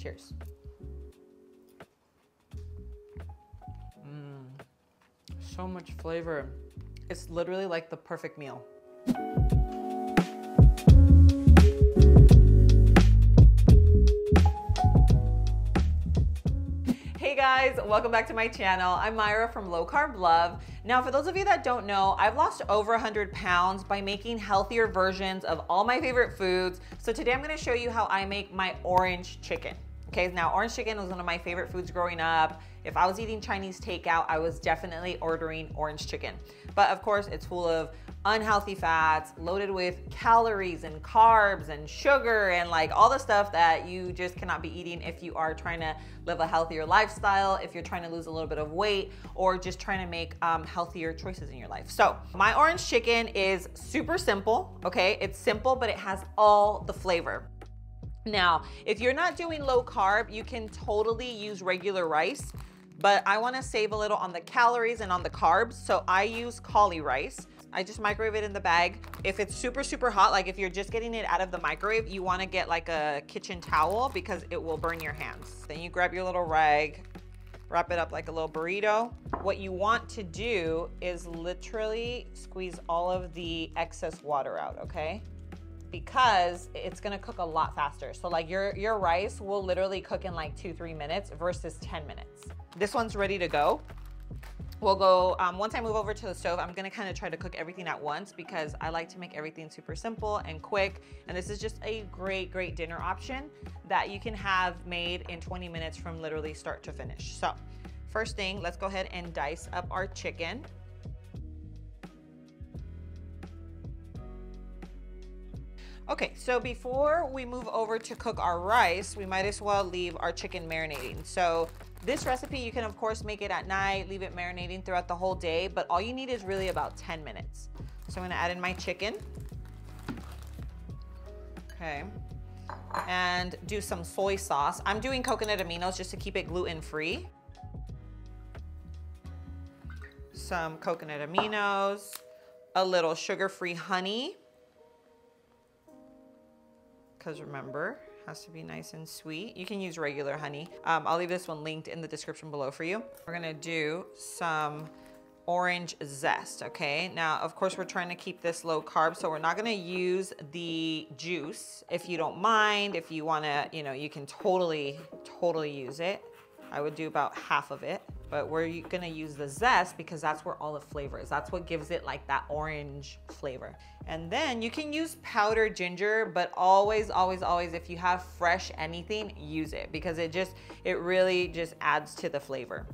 Cheers. So much flavor. It's literally like the perfect meal. Hey guys, welcome back to my channel. I'm Myra from Low Carb Love. Now, for those of you that don't know, I've lost over 100 pounds by making healthier versions of all my favorite foods. So today I'm gonna show you how I make my orange chicken. Okay, now orange chicken was one of my favorite foods growing up. If I was eating Chinese takeout, I was definitely ordering orange chicken. But of course, it's full of unhealthy fats, loaded with calories and carbs and sugar and like all the stuff that you just cannot be eating if you are trying to live a healthier lifestyle, if you're trying to lose a little bit of weight, or just trying to make healthier choices in your life. So my orange chicken is super simple, okay? It's simple, but it has all the flavor. Now, if you're not doing low carb, you can totally use regular rice, but I wanna save a little on the calories and on the carbs, so I use cauli rice. I just microwave it in the bag. If it's super, super hot, like if you're just getting it out of the microwave, you wanna get like a kitchen towel because it will burn your hands. Then you grab your little rag, wrap it up like a little burrito. What you want to do is literally squeeze all of the excess water out, okay? Because it's gonna cook a lot faster. So like your rice will literally cook in like 2-3 minutes versus 10 minutes. This one's ready to go. We'll go, once I move over to the stove, I'm gonna kind of try to cook everything at once because I like to make everything super simple and quick. And this is just a great, great dinner option that you can have made in 20 minutes from literally start to finish. So first thing, let's go ahead and dice up our chicken. Okay, so before we move over to cook our rice, we might as well leave our chicken marinating. So this recipe, you can of course make it at night, leave it marinating throughout the whole day, but all you need is really about 10 minutes. So I'm gonna add in my chicken. Okay, and do some soy sauce. I'm doing coconut aminos just to keep it gluten-free. Some coconut aminos, a little sugar-free honey. Because remember, it has to be nice and sweet. You can use regular honey. I'll leave this one linked in the description below for you. We're gonna do some orange zest, okay? Now, of course, we're trying to keep this low carb, so we're not gonna use the juice. If you don't mind, if you wanna, you can totally use it. I would do about half of it, but we're gonna use the zest because that's where all the flavor is. That's what gives it like that orange flavor. And then you can use powdered ginger, but always, always, always, if you have fresh anything, use it because it really just adds to the flavor.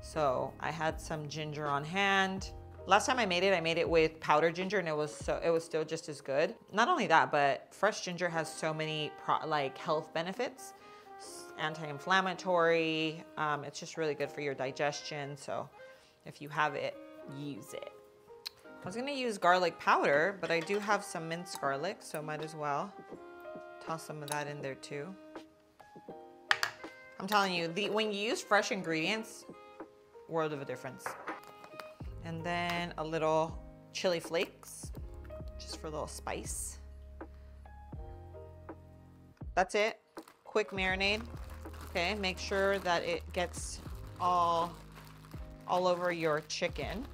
So I had some ginger on hand. Last time I made it with powdered ginger and it was still just as good. Not only that, but fresh ginger has so many health benefits. Anti-inflammatory, it's just really good for your digestion. So if you have it, use it. I was gonna use garlic powder, but I do have some minced garlic, so might as well toss some of that in there too. I'm telling you, when you use fresh ingredients, world of a difference. And then a little chili flakes, just for a little spice. That's it, quick marinade. Okay, make sure that it gets all over your chicken.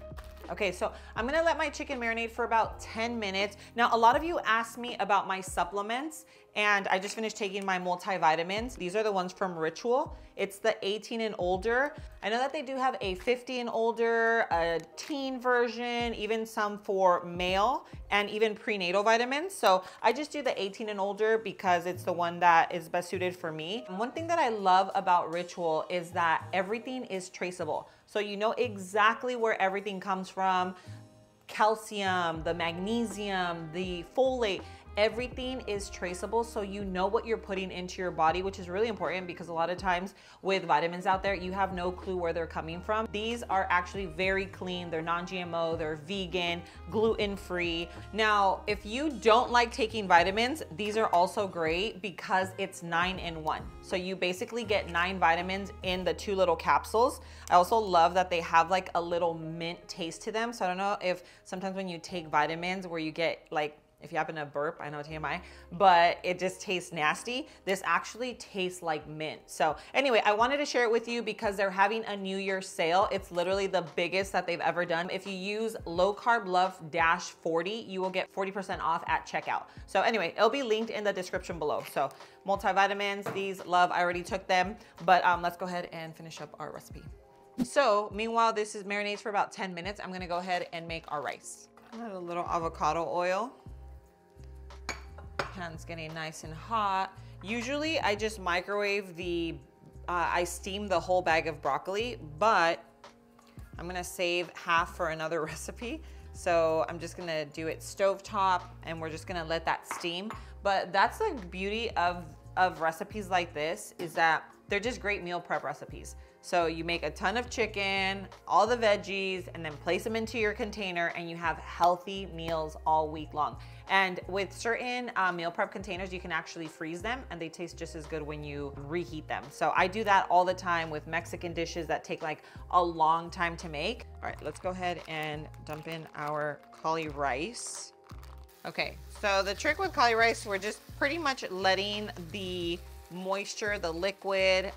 Okay, so I'm gonna let my chicken marinate for about 10 minutes. Now, a lot of you asked me about my supplements, and I just finished taking my multivitamins. These are the ones from Ritual. It's the 18 and older. I know that they do have a 50 and older, a teen version, even some for male, and even prenatal vitamins. So I just do the 18 and older because it's the one that is best suited for me. And one thing that I love about Ritual is that everything is traceable. So you know exactly where everything comes from. Calcium, the magnesium, the folate, everything is traceable, so you know what you're putting into your body, which is really important because a lot of times with vitamins out there, you have no clue where they're coming from. These are actually very clean. They're non-GMO, they're vegan, gluten-free. Now, if you don't like taking vitamins, these are also great because it's 9 in 1. So you basically get 9 vitamins in the 2 little capsules. I also love that they have like a little mint taste to them. So I don't know if sometimes when you take vitamins where you get like if you happen to burp, I know TMI, but it just tastes nasty. This actually tastes like mint. So anyway, I wanted to share it with you because they're having a New Year's sale. It's literally the biggest that they've ever done. If you use Low Carb Love -40, you will get 40% off at checkout. So anyway, it'll be linked in the description below. So multivitamins, these love, I already took them, but let's go ahead and finish up our recipe. So meanwhile, this is marinates for about 10 minutes. I'm gonna go ahead and make our rice. Add a little avocado oil. Pan's getting nice and hot. Usually I just microwave I steam the whole bag of broccoli, but I'm gonna save half for another recipe. So I'm just gonna do it stovetop and we're just gonna let that steam. But that's the beauty of recipes like this, is that they're just great meal prep recipes. So you make a ton of chicken, all the veggies, and then place them into your container and you have healthy meals all week long. And with certain meal prep containers, you can actually freeze them and they taste just as good when you reheat them. So I do that all the time with Mexican dishes that take like a long time to make. All right, let's go ahead and dump in our cauli rice. Okay, so the trick with cauli rice, we're just pretty much letting the moisture, the liquid,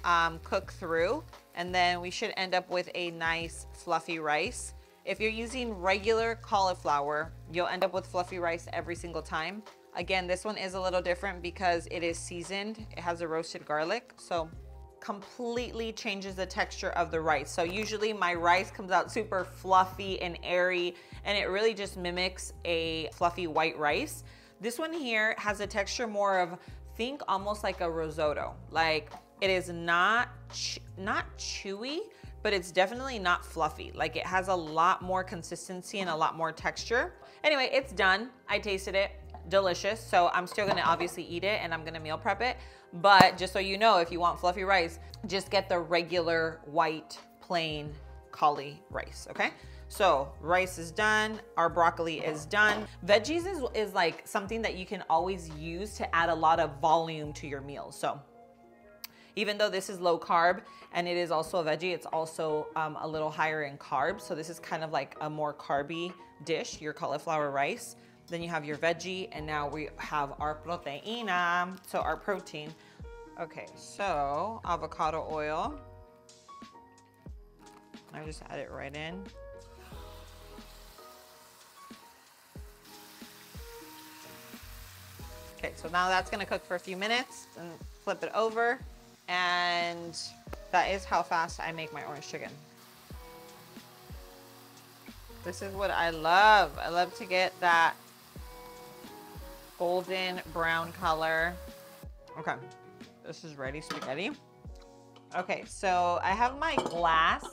cook through, and then we should end up with a nice fluffy rice. If you're using regular cauliflower, you'll end up with fluffy rice every single time. Again, this one is a little different because it is seasoned. It has a roasted garlic, so completely changes the texture of the rice. So usually my rice comes out super fluffy and airy, and it really just mimics a fluffy white rice. This one here has a texture more of, think almost like a risotto. Like, it is not chewy, but it's definitely not fluffy. Like, it has a lot more consistency and a lot more texture. Anyway, it's done. I tasted it, delicious. So I'm still gonna obviously eat it and I'm gonna meal prep it. But just so you know, if you want fluffy rice, just get the regular white plain cauli rice, okay? So rice is done, our broccoli is done. Veggies is like something that you can always use to add a lot of volume to your meals. So even though this is low carb and it is also a veggie, it's also a little higher in carbs. So this is kind of like a more carby dish, your cauliflower rice. Then you have your veggie, and now we have our proteína, so our protein. Okay, so avocado oil. I just add it right in. Okay, so now that's gonna cook for a few minutes, and flip it over. And that is how fast I make my orange chicken. This is what I love. I love to get that golden brown color. Okay, this is ready spaghetti. Okay, so I have my glass.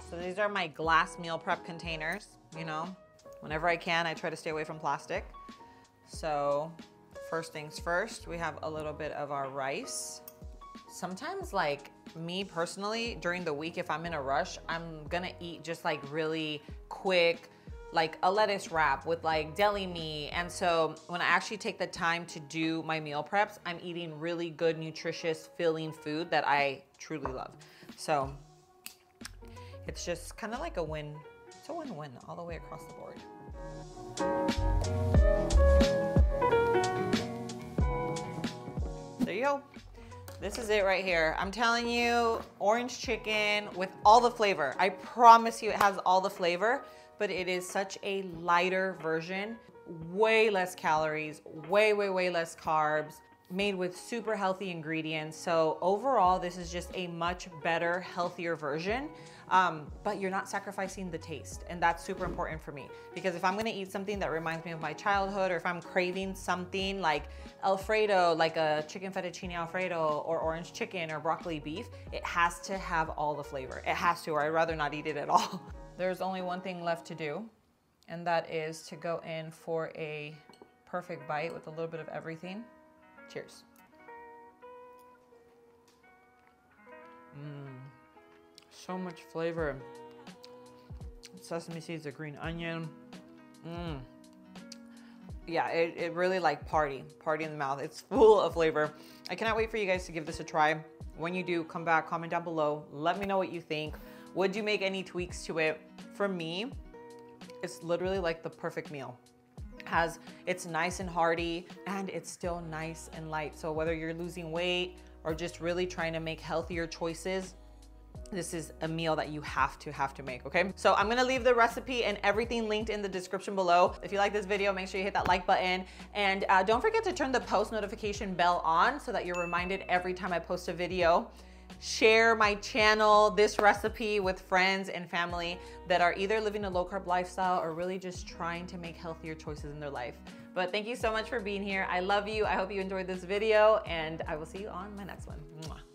So these are my glass meal prep containers. You know, whenever I can, I try to stay away from plastic. So first things first, we have a little bit of our rice. Sometimes, like me personally, during the week, if I'm in a rush, I'm gonna eat just like really quick, like a lettuce wrap with like deli meat. And so when I actually take the time to do my meal preps, I'm eating really good, nutritious, filling food that I truly love. So it's just kind of like a win. It's a win-win all the way across the board. There you go. This is it right here. I'm telling you, orange chicken with all the flavor. I promise you it has all the flavor, but it is such a lighter version, way less calories, way less carbs, made with super healthy ingredients. So overall, this is just a much better, healthier version, but you're not sacrificing the taste. And that's super important for me, because if I'm gonna eat something that reminds me of my childhood, or if I'm craving something like Alfredo, like a chicken fettuccine Alfredo, or orange chicken, or broccoli beef, it has to have all the flavor. It has to, or I'd rather not eat it at all. There's only one thing left to do, and that is to go in for a perfect bite with a little bit of everything. Cheers. So much flavor. Sesame seeds, a green onion. Yeah, it really like party in the mouth. It's full of flavor. I cannot wait for you guys to give this a try. When you do, come back, comment down below. Let me know what you think. Would you make any tweaks to it? For me, it's literally like the perfect meal. It's nice and hearty, and it's still nice and light. So whether you're losing weight or just really trying to make healthier choices, this is a meal that you have to make, okay? So I'm gonna leave the recipe and everything linked in the description below. If you like this video, make sure you hit that like button, and don't forget to turn the post notification bell on so that you're reminded every time I post a video. Share my channel, this recipe, with friends and family that are either living a low carb lifestyle or really just trying to make healthier choices in their life. But thank you so much for being here. I love you. I hope you enjoyed this video, and I will see you on my next one. Mwah.